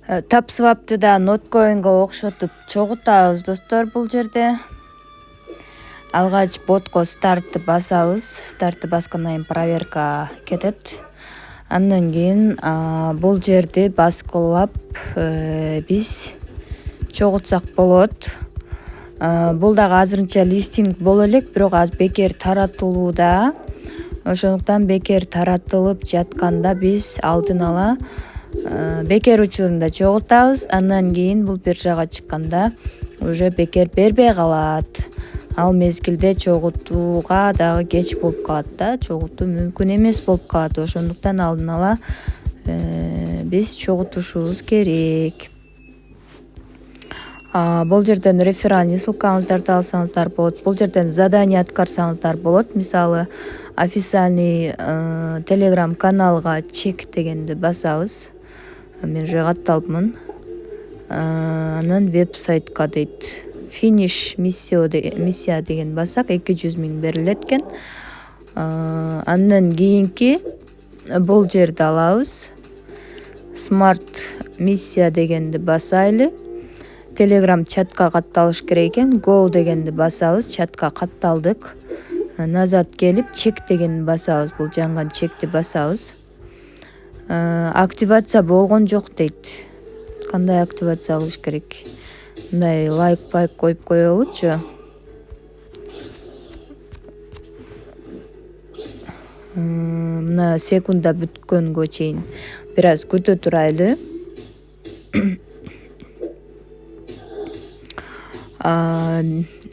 Тап свапты да ноткоинго окшотуп чогултабыз достор. Бул жерде алгач ботко стартты басабыз. Стартты баскандан кийин проверка кетет. Андан кийин бул жерди баскылап биз чогултсак болот. Бул дагы азырынча листинг боло элек, бирок азыр бекер таратылууда. Ошондуктан бекер таратылып жатканда биз алдын ала бекер учурунда чогултабыз. Андан кийин бул биржага чыкканда уже бекер бербей калат. Ал мезгилде чогултууга дагы кеч болуп калат да, чогултуу мүмкүн эмес болуп калат. Ошондуктан алдын ала биз чогултушубуз керек. Бул жерден реферальный ссылкаңыздарды алсаңыздар болот. Бул жерден задание аткарсаңыздар болот. Мисалы, официальный телеграм каналга чек дегенди басабыз. Мен уже катталыпмын. Анан веб-сайтка дейт. Finish миссия деген басак 200 000 берилет экен. Андан кийинки бул жерди алабыз. Smart миссия дегенди басайлы. Telegram чатка катталыш керек экен. Go дегенди басабыз. Чатка катталдык. Назад келип чек дегенди басабыз. Бул жанган чекти басабыз. Активация болгон жок дейт. Кандай активация кылыш керек? Мындай лайк коюп коелучу. Мына секунда бүткөнгө чейин бир аз күтө турайлы.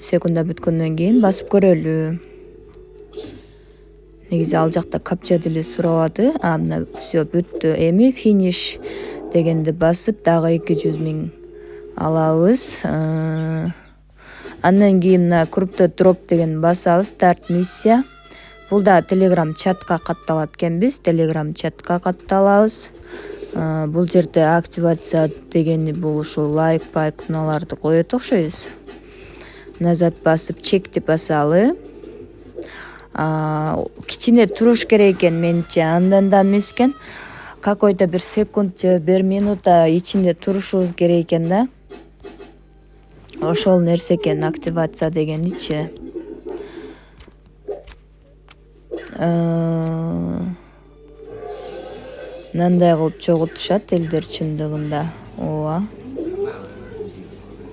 Секунда бүткөндөн кийин басып көрөлү. Негизи ал жакта капча деле сурабады. Мына все бүттү. Эми finish дегенди басып дагы 200 000 алабыз. Андан кийин мына крупто дроп деген басабыз. Старт миссия. Бул да Telegram чатка катталат экенбиз. Telegram чатка катталабыз. Бул жерде активация дегени бул ушул лайк мыналарды коет окшойбуз. Назад басып чекти басалы. Кичине туруш керек экен менимче. Андан да эмес экен. Какой-то бир секунд же бир минута ичинде турушубуз керек экен да. Ошол нерсе экен активация дегеничи. Мындай кылып чогултушат элдер чындыгында. Ооба.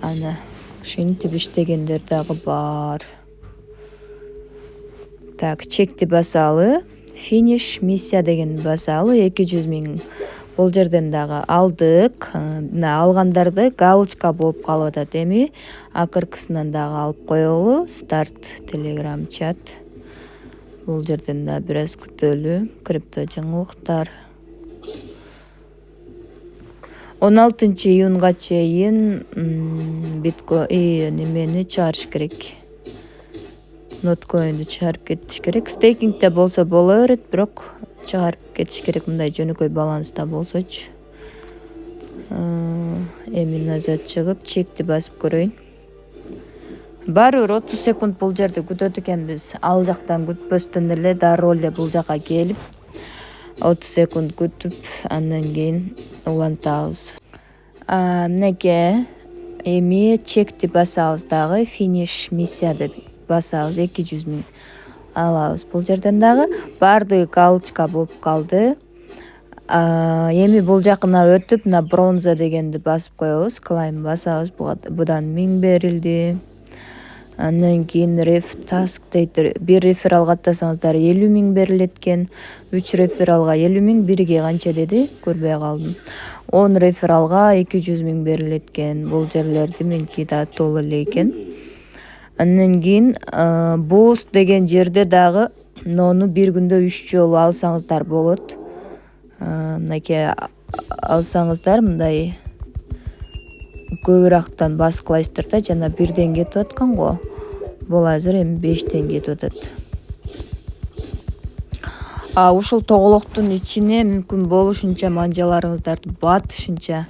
Ана ушинтип иштегендер дагы бар. Так, чекти басалы. Finish миссия деген басалы 200 000. Бул жерден дагы алдык. Мына алгандарды галочка болуп калып атат. Эми акыркысынан дагы алып коелу. Старт Telegram чат. Бул жерден да бир аз күтөлү. Крипто жаңылыктар. 16 июнга чейин немени чыгарыш керек. Ноткоинди чыгарып кетиш керек. Стейкингде болсо боло берет, бирок чыгарып кетиш керек. Мындай жөнөкөй баланста болсочу. Эми назад чыгып чекти басып көрөйүн. Баары 30 секунд бул жерде күтөт экенбиз. Ал жактан күтпөстөн эле дароо эле бул жака келип 30 секунд күтүп, андан кийин улантабыз. Мынеке эми чекти басабыз дагы. Finish миссия деп басабыз. 200 000 алабыз. Бул жерден дагы баардыгы галочка болуп калды. Эми бул жакына өтүп, мына бронза дегенди басып коебуз. Клайм басабыз. Будан 1000 берилди. Андан кийин реф таск дейт. Бир реферал каттасаңыздар 50 000 берилет экен. 3 рефералга 50 000, бирге канча деди? Көрбөй калдым. 10 рефералга 200 000 берилет экен. Бул жерлерди меники да толо эле экен. Андан кийин boost деген жерде дагы нону бир күндө 3 жолу алсаңыздар болот. Мынакей алсаңыздар мындай көбүрөөктөн баскылайсыздар да, жана 1ден кетип аткан го. Бул азыр эми 5ден кетип атат. Ушул тоголоктун ичине мүмкүн болушунча манжаларыңыздарды батышынча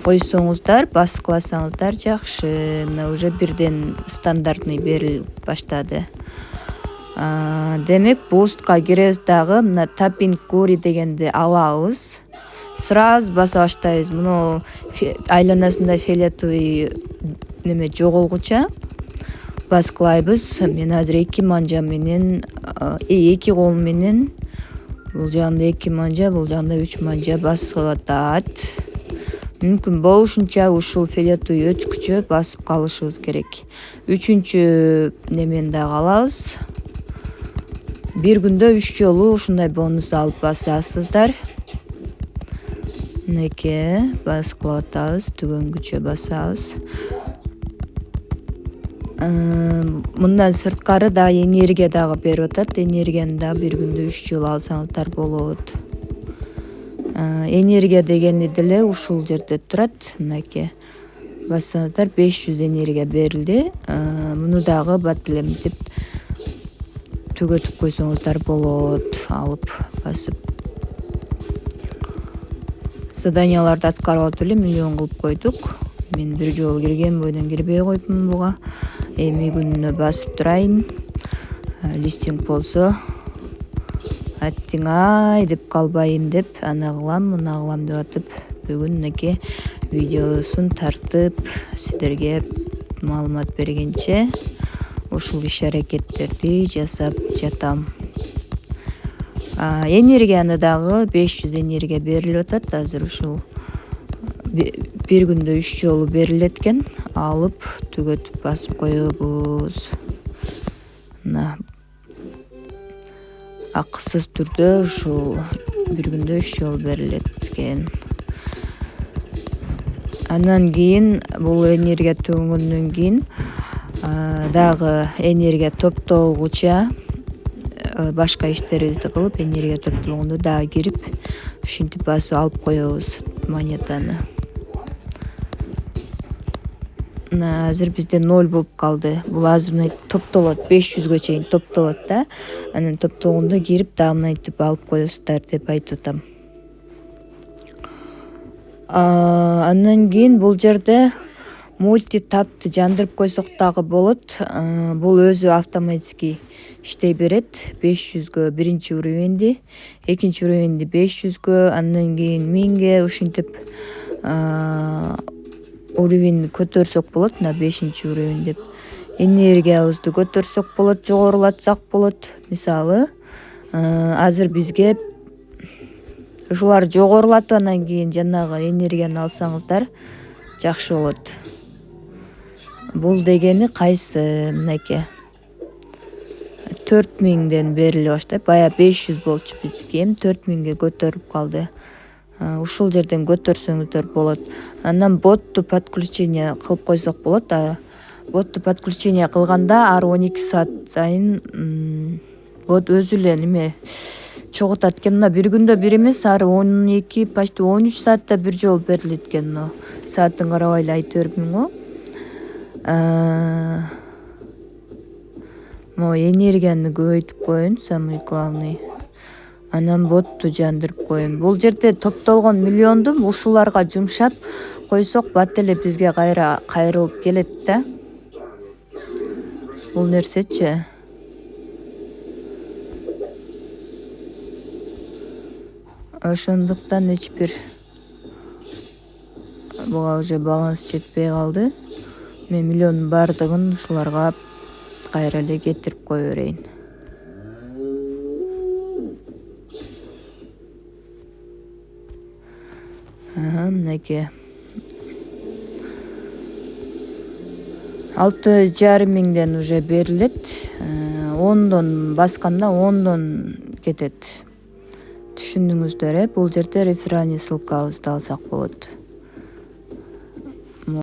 койсоңуздар, баскыласаңыздар жакшы. Мына уже 1ден стандартный берилип баштады. Демек boostка киребиз дагы. Мына tapping query дегенди алабыз. сразу баса баштайбыз. Муну айланасында фиолетовый неме жоголгуча баскылайбыз. Мен азыр 2 манжа менен 2 кол менен бул жагында 2 манжа, бул жагында 3 манжа басып атат. Мүмкүн болушунча ушул фиолетовый өчкүчө басып калышыбыз керек. 3-чү немен да калабыз. Bir күндө 3 жолу ушундай бонус алып басасыздар. Мынеке баскылап атабыз, түгөнгүчө басабыз. Мындан сырткары да энергия дагы берип атат. Энергияны да bir күндө 3 жолу алсаңыздар болот. Энергия дегени деле ушул жерде турат. Мынеке бассаңыздар 500 энергия берилди. Муну дагы бат элем деп түгөтүп койсоңуздар болот. Алып басып заданияларды аткарып атып эле миллион кылып койдук. Мен bir жолу кирген бойдон кирбей койдум буга. Эми күнүнө басып турайын. Листинг болсо аттиңай деп калбайын деп ана кылам, мына кылам деп атып бүгүн мынеке видеосун тартып силерге маалымат бергенче ушул иш аракеттерди жасап жатам. Энергияны дагы 500 энергия берилип атат. Азыр ушул bir күндө 3 жолу берилет экен. Алып түгөтүп басып коебуз. Мына акысыз түрдө ушул bir күндө 3 жолу берилет экен. Андан кийин бул энергия төгөнгөндөн кийин дагы энергия топтолгуча башка иштерибизди кылып, энергия топтолгондо дагы кирип, ушинтип басып алып коебуз монетаны. Мына азыр бизде 0 болуп калды. Бул азыр топтолот, 500гө чейин топтолот да. Анан топтолгондо кирип дагы мынтип алып коесуздар деп айтып атам. Андан кийин бул жерде мультитапты жандырып койсок дагы болот. Бул өзү автоматически иштей берет. 500гө биринчи уровенди, экинчи уровенди 500гө, андан кийин 1000ге ушинтип уровенди көтөрсөк болот. Мына 5-чи уровень деп энергиябызды көтөрсөк болот, жогорулатсак болот. Мисалы, азыр бизге ушулар жогорулатып анан кийин жанагы энергияны алсаңыздар жакшы болот. Бул дегени кайсы? Мынеке 4000ден бериле баштайт. Бая 500 болчу биздики, эми 4000ге көтөрүп калды. Ушул жерден көтөрсөңүздөр болот. Андан ботту подключение кылып койсок болот. Ботту подключение кылганда ар 12 саат сайын бот өзү эле неме чогултат экен. Мына bir күндө bir эмес, ар 12, почти 13 саатта bir жолу берилет экен. Мына саатын карабай эле айта бербейм го. Мо энергияны көбөйтүп коеюн, самый главный. Анан ботту жандырып коеюн. Бул жерде топтолгон миллионду ушуларга жумшап койсок бат эле бизге кайра кайрылып келет да. Бул нерсечи. Ошондуктан эч бир буга уже баланс жетпей калды. Мен миллиондун бардыгын ушуларга кайра эле кетирип кое берейин. Мынеке 6500ден уже берилет. 10дон басканда 10дон кетет. Түшүндүңүздөр, бул жерде реферальный ссылкабызды алсак болот.